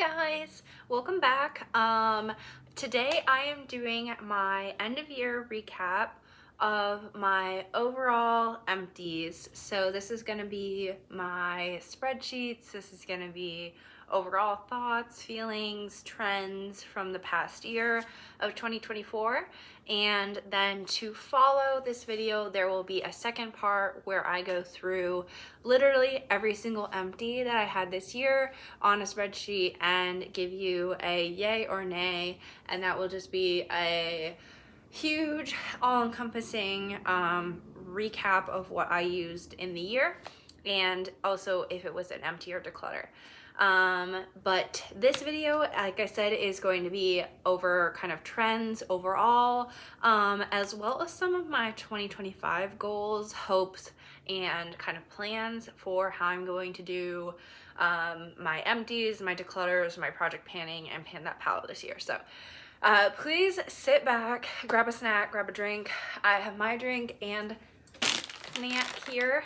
Guys, welcome back. Today I am doing my end of year recap of my overall empties. So this is going to be my spreadsheets. This is going to be overall thoughts, feelings, trends from the past year of 2024. And then to follow this video, there will be a second part where I go through literally every single empty that I had this year on a spreadsheet and give you a yay or nay, and that will just be a huge all-encompassing recap of what I used in the year, and also if it was an empty or declutter. But this video, like I said, is going to be over kind of trends overall, as well as some of my 2025 goals, hopes, and kind of plans for how I'm going to do my empties, my declutters, my project panning, and pan that palette this year. So please sit back, grab a snack, grab a drink. I have my drink and snack here,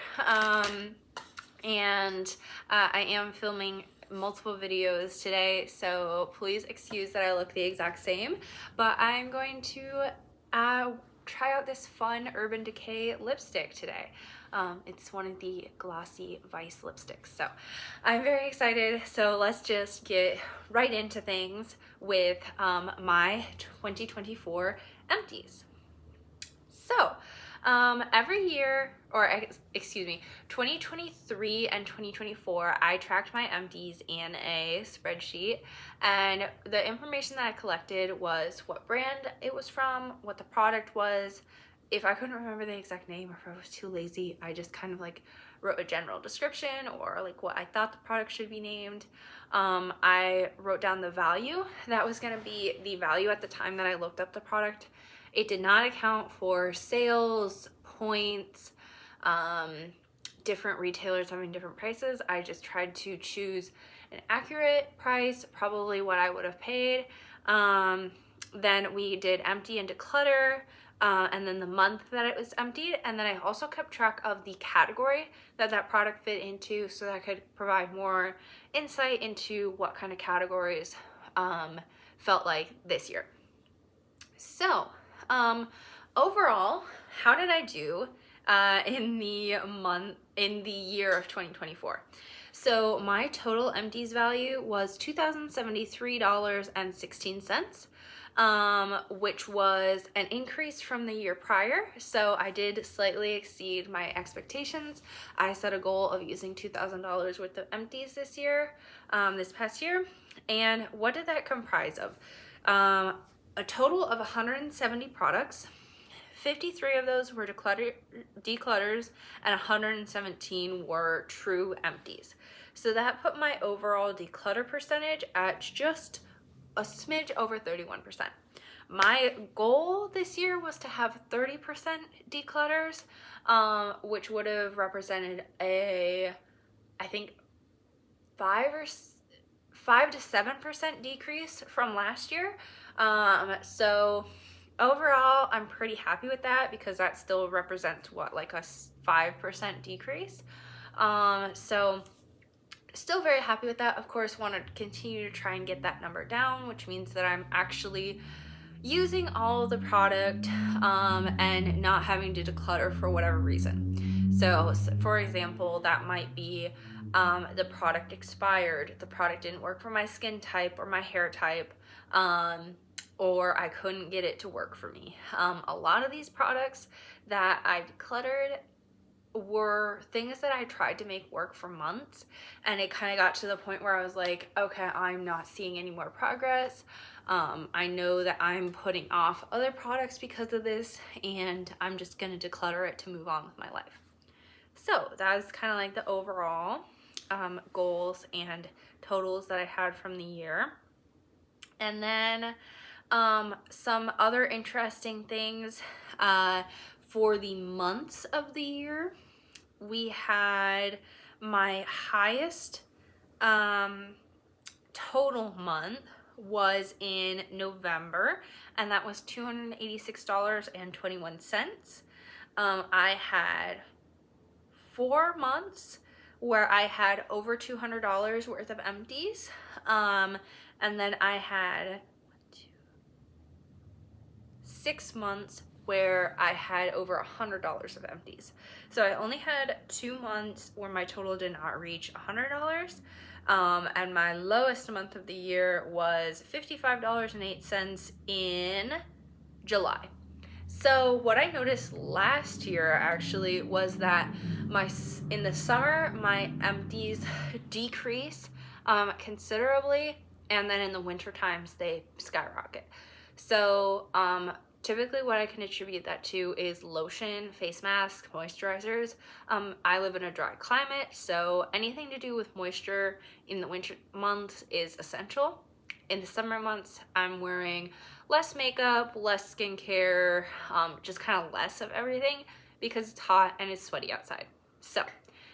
and I am filming multiple videos today, so please excuse that I look the exact same, but I'm going to try out this fun Urban Decay lipstick today. It's one of the glossy Vice lipsticks, so I'm very excited. So let's just get right into things with my 2024 empties. So every year, or excuse me, 2023 and 2024, I tracked my empties in a spreadsheet, and the information that I collected was what brand it was from, what the product was. If I couldn't remember the exact name, or if I was too lazy, I just kind of like wrote a general description or like what I thought the product should be named. I wrote down the value. That was going to be the value at the time that I looked up the product. It did not account for sales, points, different retailers having different prices. I just tried to choose an accurate price, probably what I would have paid. Then we did empty and declutter, and then the month that it was emptied. And then I also kept track of the category that that product fit into, so that I could provide more insight into what kind of categories felt like this year. So overall, how did I do in the year of 2024? So my total empties value was $2,073.16, which was an increase from the year prior. So I did slightly exceed my expectations. I set a goal of using $2,000 worth of empties this year, this past year. And what did that comprise of? A total of 170 products. 53 of those were declutters, and 117 were true empties. So that put my overall declutter percentage at just a smidge over 31%. My goal this year was to have 30% declutters, which would have represented I think 5 to 7% decrease from last year. So overall, I'm pretty happy with that, because that still represents what, like a 5% decrease. So still very happy with that. Of course, want to continue to try and get that number down, which means that I'm actually using all of the product and not having to declutter for whatever reason. So for example, that might be the product expired, the product didn't work for my skin type or my hair type, or I couldn't get it to work for me. A lot of these products that I decluttered were things that I tried to make work for months, and it kind of got to the point where I was like, okay, I'm not seeing any more progress. I know that I'm putting off other products because of this, and I'm just gonna declutter it to move on with my life. So that was kind of like the overall goals and totals that I had from the year. And then some other interesting things for the months of the year. We had my highest total month was in November, and that was $286.21. I had 4 months where I had over $200 worth of empties. And then I had 6 months where I had over $100 of empties. So I only had 2 months where my total did not reach $100. And my lowest month of the year was $55.08 in July. So what I noticed last year actually was that in the summer my empties decrease considerably, and then in the winter times they skyrocket. So typically what I can attribute that to is lotion, face masks, moisturizers. I live in a dry climate, so anything to do with moisture in the winter months is essential. In the summer months, I'm wearing less makeup, less skincare, just kind of less of everything because it's hot and it's sweaty outside. So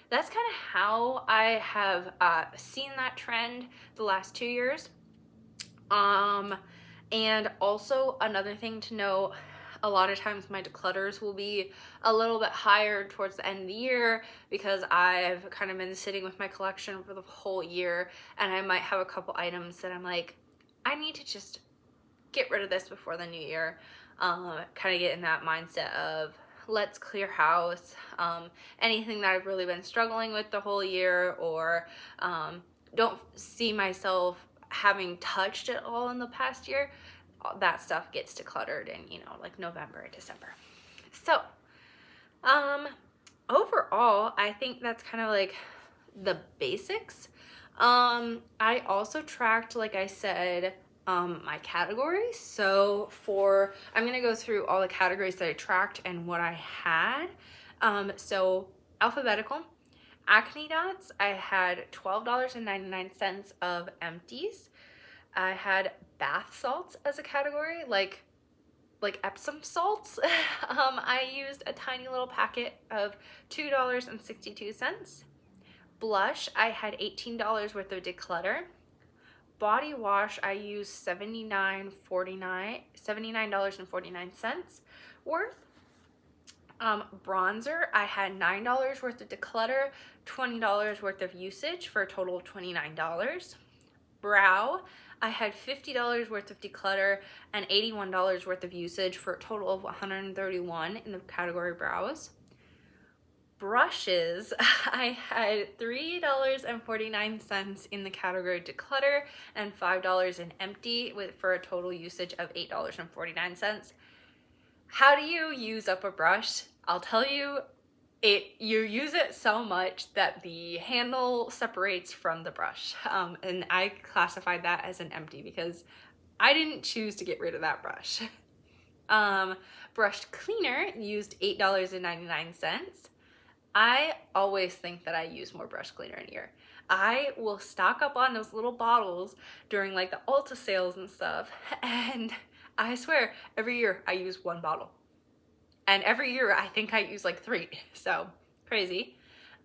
that's kind of how I have seen that trend the last 2 years. And also another thing to note, a lot of times my declutters will be a little bit higher towards the end of the year because I've kind of been sitting with my collection for the whole year, and I might have a couple items that I'm like, I need to just get rid of this before the new year. Kind of get in that mindset of let's clear house. Anything that I've really been struggling with the whole year, or don't see myself having touched it all in the past year, that stuff gets decluttered in, like November and December. So overall, I think that's kind of like the basics. I also tracked, like I said, my categories. So I'm going to go through all the categories that I tracked and what I had. So alphabetical. Acne dots, I had $12.99 of empties. I had bath salts as a category, like Epsom salts. I used a tiny little packet of $2.62. Blush, I had $18 worth of declutter. Body wash, I used $79.49 worth. Bronzer, I had $9 worth of declutter, $20 worth of usage for a total of $29. Brow, I had $50 worth of declutter and $81 worth of usage for a total of $131 in the category brows. Brushes, I had $3.49 in the category declutter and $5 in empty, for a total usage of $8.49. How do you use up a brush? I'll tell you, you use it so much that the handle separates from the brush. And I classified that as an empty because I didn't choose to get rid of that brush. Brush cleaner used $8.99. I always think that I use more brush cleaner in a year. I will stock up on those little bottles during like the Ulta sales and stuff, and I swear every year I use 1 bottle. And every year I think I use like 3, so crazy.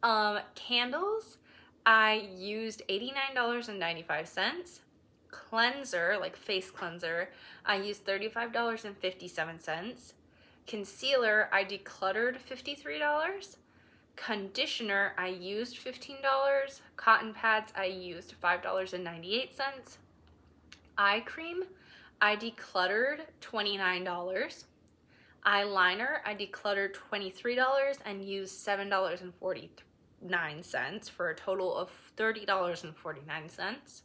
Candles, I used $89.95. Cleanser, like face cleanser, I used $35.57. Concealer, I decluttered $53. Conditioner, I used $15. Cotton pads, I used $5.98. Eye cream, I decluttered $29. Eyeliner, I decluttered $23 and used $7.49 for a total of $30.49.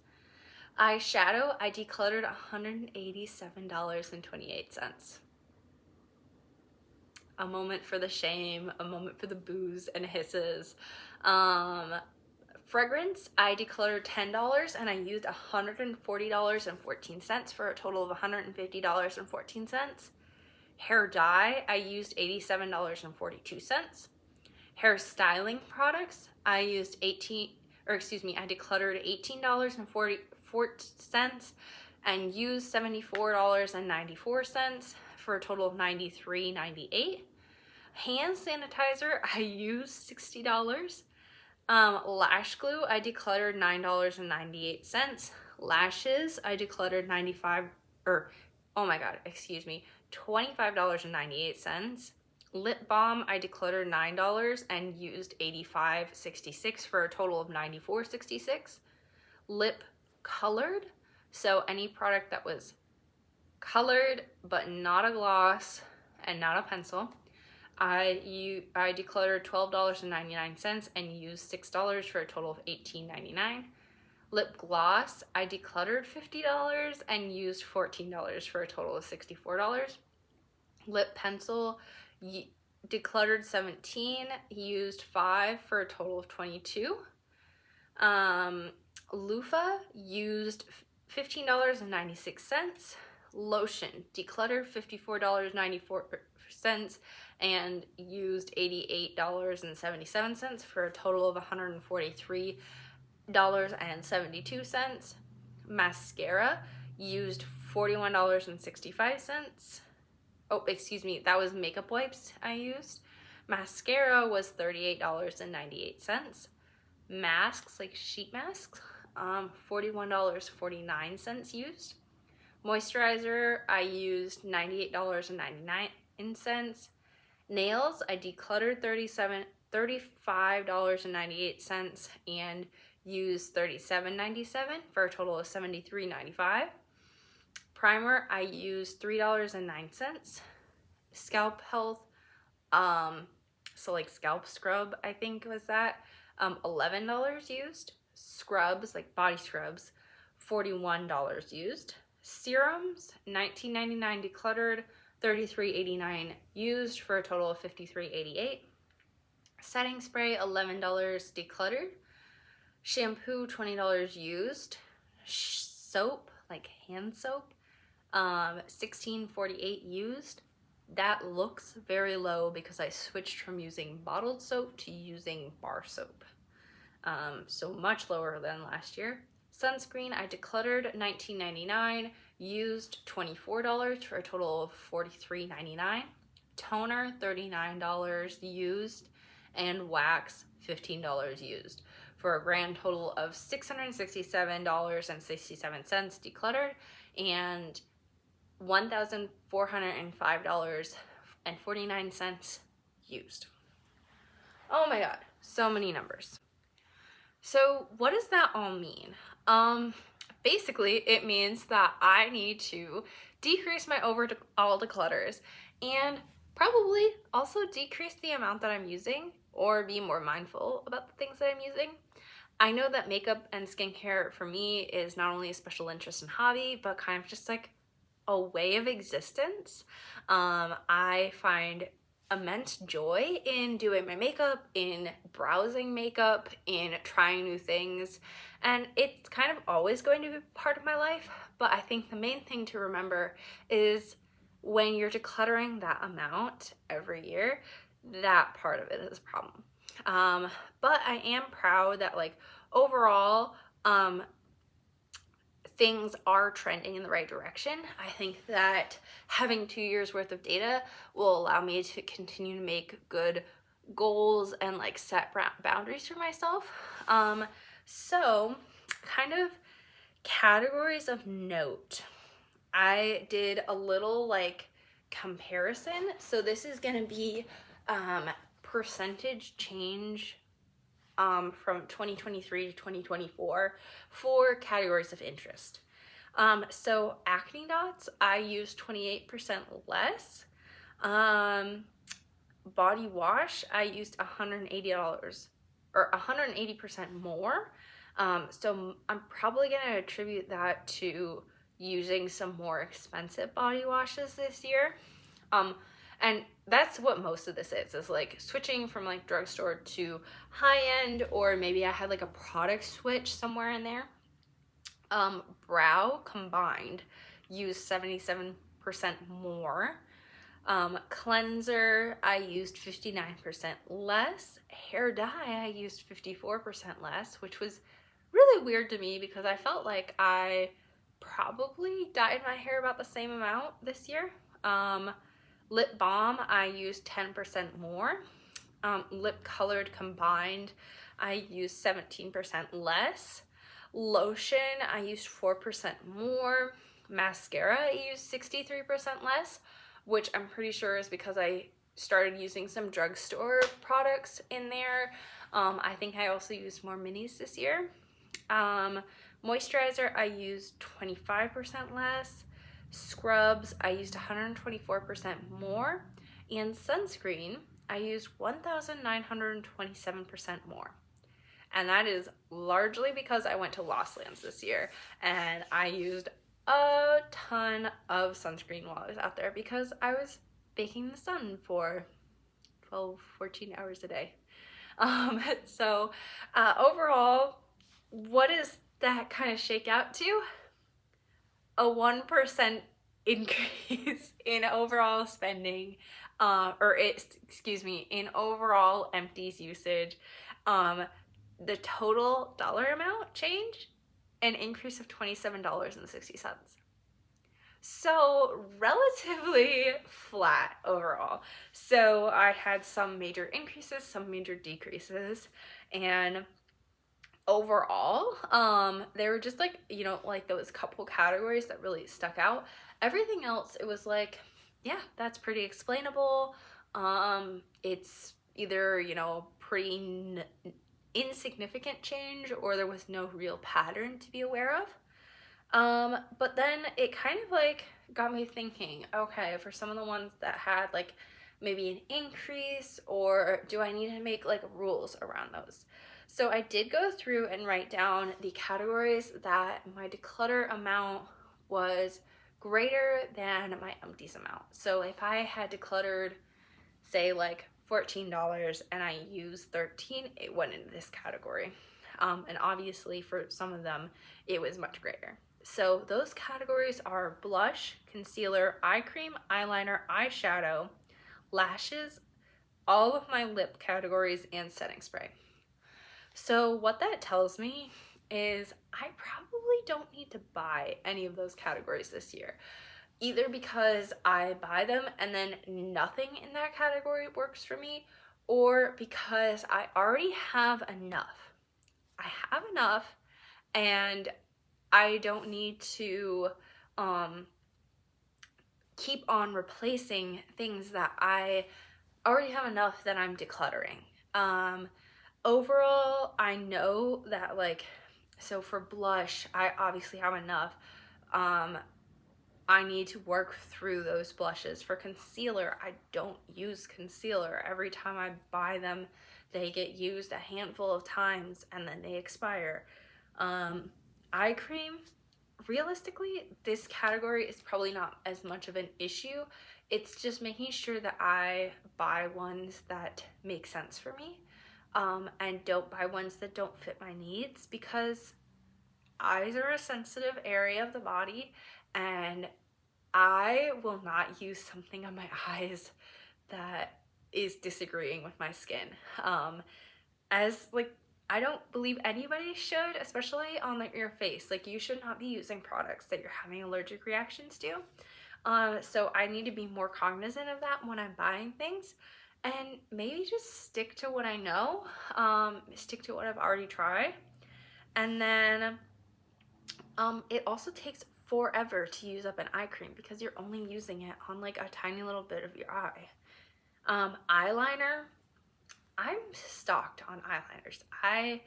Eyeshadow, I decluttered $187.28. A moment for the shame, a moment for the boos and hisses. Fragrance, I decluttered $10 and I used $140.14 for a total of $150.14. Hair dye, I used $87.42. Hair styling products, I decluttered $18.44 and used $74.94 for a total of $93.98. Hand sanitizer, I used $60. Lash glue, I decluttered $9.98. Lashes, I decluttered $25.98. Lip balm, I decluttered $9 and used $85.66 for a total of $94.66. Lip colored. So any product that was colored but not a gloss and not a pencil. I decluttered $12.99 and used $6 for a total of $18.99. Lip gloss, I decluttered $50 and used $14 for a total of $64. Lip pencil, decluttered 17, used 5 for a total of 22. Loofah, used $15.96. Lotion, decluttered $54.94 and used $88.77 for a total of $143.72. Mascara, used $41.65. Oh, excuse me, that was makeup wipes I used. Mascara was $38.98. Masks, like sheet masks, $41.49 used. Moisturizer, I used $98.99. Nails, I decluttered $35.98 and used $37.97 for a total of $73.95. Primer, I used $3.09. Scalp health, so like scalp scrub, I think was that, $11 used. Scrubs, like body scrubs, $41 used. Serums, $19.99 decluttered, $33.89 used for a total of $53.88. Setting spray, $11 decluttered. Shampoo, $20 used. Soap, like hand soap, $16.48 used. That looks very low because I switched from using bottled soap to using bar soap. So much lower than last year. Sunscreen, I decluttered $19.99, used $24 for a total of $43.99. Toner, $39 used, and wax, $15 used, for a grand total of $667.67 decluttered and $1,405.49 used. Oh my god, so many numbers. So what does that all mean? Basically it means that I need to decrease my overall declutters and probably also decrease the amount that I'm using or be more mindful about the things that I'm using. I know that makeup and skincare for me is not only a special interest and hobby, but kind of just like a way of existence. I find immense joy in doing my makeup, in browsing makeup, in trying new things, and it's kind of always going to be part of my life. But I think the main thing to remember is when you're decluttering that amount every year, that part of it is a problem. But I am proud that like overall things are trending in the right direction. I think that having 2 years worth of data will allow me to continue to make good goals and like set boundaries for myself. So kind of categories of note. I did a little like comparison. So this is gonna be percentage change from 2023 to 2024 for categories of interest. So acne dots, I used 28% less. Body wash, I used $180 or 180% more. So I'm probably gonna attribute that to using some more expensive body washes this year. And that's what most of this is like switching from like drugstore to high end, or maybe I had like a product switch somewhere in there. Brow combined used 77% more. Cleanser, I used 59% less. Hair dye, I used 54% less, which was really weird to me because I felt like I probably dyed my hair about the same amount this year. Lip balm, I used 10% more. Lip colored combined, I used 17% less. Lotion, I used 4% more. Mascara, I used 63% less, which I'm pretty sure is because I started using some drugstore products in there. I think I also used more minis this year. Moisturizer, I used 25% less. Scrubs, I used 124% more. And sunscreen, I used 1,927% more. And that is largely because I went to Lost Lands this year and I used a ton of sunscreen while I was out there because I was baking in the sun for 12, 14 hours a day. So overall, what does that kind of shake out to? A 1% increase in overall spending, in overall Empties usage. The total dollar amount change, an increase of $27.60. So relatively flat overall. So I had some major increases, some major decreases, and overall, they were just like, like those couple categories that really stuck out. Everything else, it was like, yeah, that's pretty explainable. It's either, pretty insignificant change or there was no real pattern to be aware of. But then it kind of like got me thinking, okay, for some of the ones that had like maybe an increase, or do I need to make like rules around those? So I did go through and write down the categories that my declutter amount was greater than my empties amount. So if I had decluttered, say like $14 and I used 13, it went into this category. And obviously for some of them, it was much greater. So those categories are blush, concealer, eye cream, eyeliner, eyeshadow, lashes, all of my lip categories, and setting spray. So what that tells me is I probably don't need to buy any of those categories this year. Either because I buy them and then nothing in that category works for me, or because I already have enough. I have enough and I don't need to keep on replacing things that I already have enough that I'm decluttering. Overall, I know that so for blush, I obviously have enough. I need to work through those blushes. For concealer, I don't use concealer. Every time I buy them, they get used a handful of times and then they expire. Eye cream, realistically, this category is probably not as much of an issue. It's just making sure that I buy ones that make sense for me, and don't buy ones that don't fit my needs, because eyes are a sensitive area of the body and I will not use something on my eyes that is disagreeing with my skin. I don't believe anybody should, especially on your face. You should not be using products that you're having allergic reactions to. So I need to be more cognizant of that when I'm buying things, and maybe just stick to what I know, stick to what I've already tried. And then it also takes forever to use up an eye cream because you're only using it on a tiny little bit of your eye. Eyeliner, I'm stocked on eyeliners. I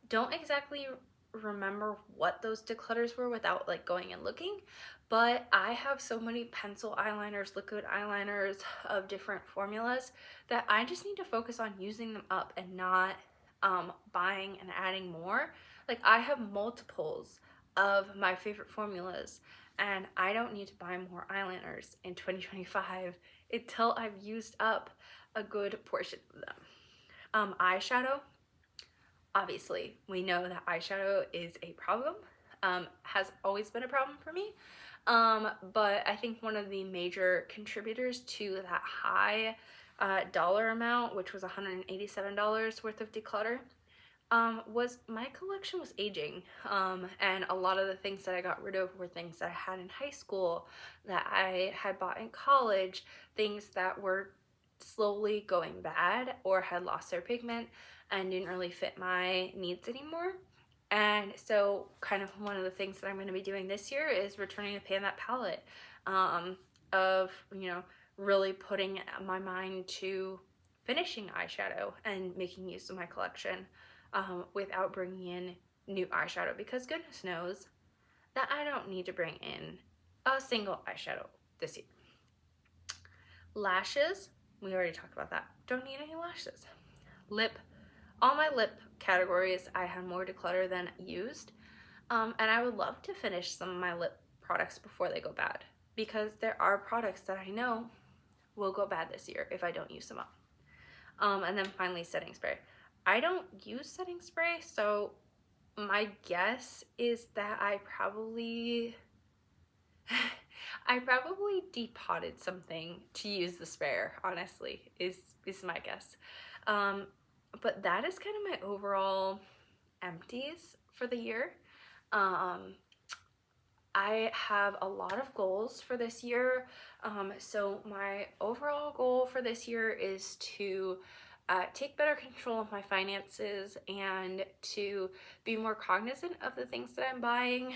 don't exactly remember what those declutters were without going and looking, but I have so many pencil eyeliners, liquid eyeliners of different formulas that I just need to focus on using them up and not buying and adding more. I have multiples of my favorite formulas and I don't need to buy more eyeliners in 2025 until I've used up a good portion of them. Eyeshadow, obviously we know that eyeshadow is a problem, has always been a problem for me, but I think one of the major contributors to that high dollar amount, which was $187 worth of declutter, was my collection was aging, and a lot of the things that I got rid of were things that I had in high school, that I had bought in college, things that were slowly going bad or had lost their pigment and didn't really fit my needs anymore. And so kind of one of the things that I'm going to be doing this year is returning to Pan That palette, of really putting my mind to finishing eyeshadow and making use of my collection, without bringing in new eyeshadow because goodness knows that I don't need to bring in a single eyeshadow this year. Lashes, we already talked about that. Don't need any lashes. Lip, all my lip categories I had more declutter than used. And I would love to finish some of my lip products before they go bad because there are products that I know will go bad this year if I don't use them up. And then finally, setting spray. I don't use setting spray, so my guess is that I probably depotted something to use the sprayer, honestly, is my guess. But that is kind of my overall empties for the year. I have a lot of goals for this year. So my overall goal for this year is to take better control of my finances and to be more cognizant of the things that I'm buying,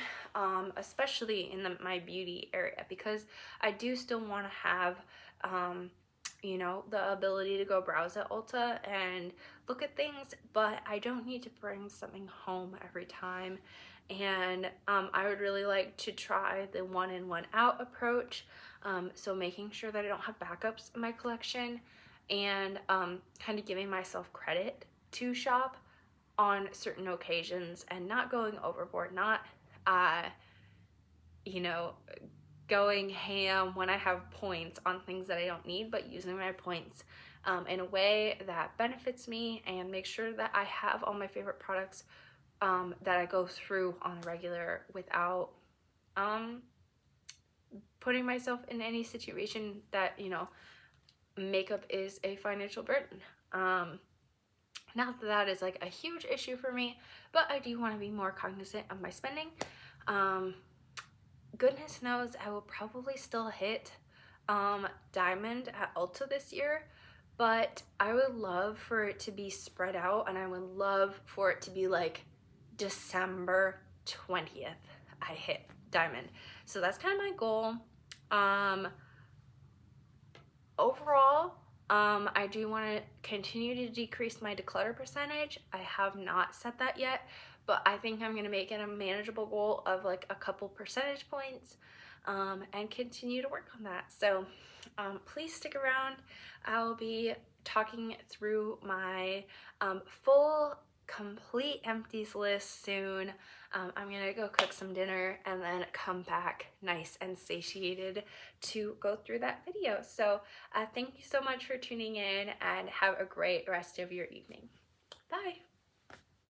especially in my beauty area, because I do still want to have you know, the ability to go browse at Ulta and look at things, but I don't need to bring something home every time. And I would really like to try the one in, one out approach. So making sure that I don't have backups in my collection and kind of giving myself credit to shop on certain occasions and not going overboard, not, you know, going ham when I have points on things that I don't need, but using my points in a way that benefits me and make sure that I have all my favorite products that I go through on a regular without putting myself in any situation that, you know, makeup is a financial burden. Not that that is like a huge issue for me, but I do want to be more cognizant of my spending. Goodness knows I will probably still hit Diamond at Ulta this year, but I would love for it to be spread out, and I would love for it to be like December 20th I hit Diamond. So that's kind of my goal. Overall, I do want to continue to decrease my declutter percentage. I have not set that yet, but I think I'm going to make it a manageable goal of like a couple percentage points and continue to work on that. So please stick around. I'll be talking through my full complete empties list soon. I'm gonna go cook some dinner and then come back nice and satiated to go through that video. So thank you so much for tuning in and have a great rest of your evening. Bye.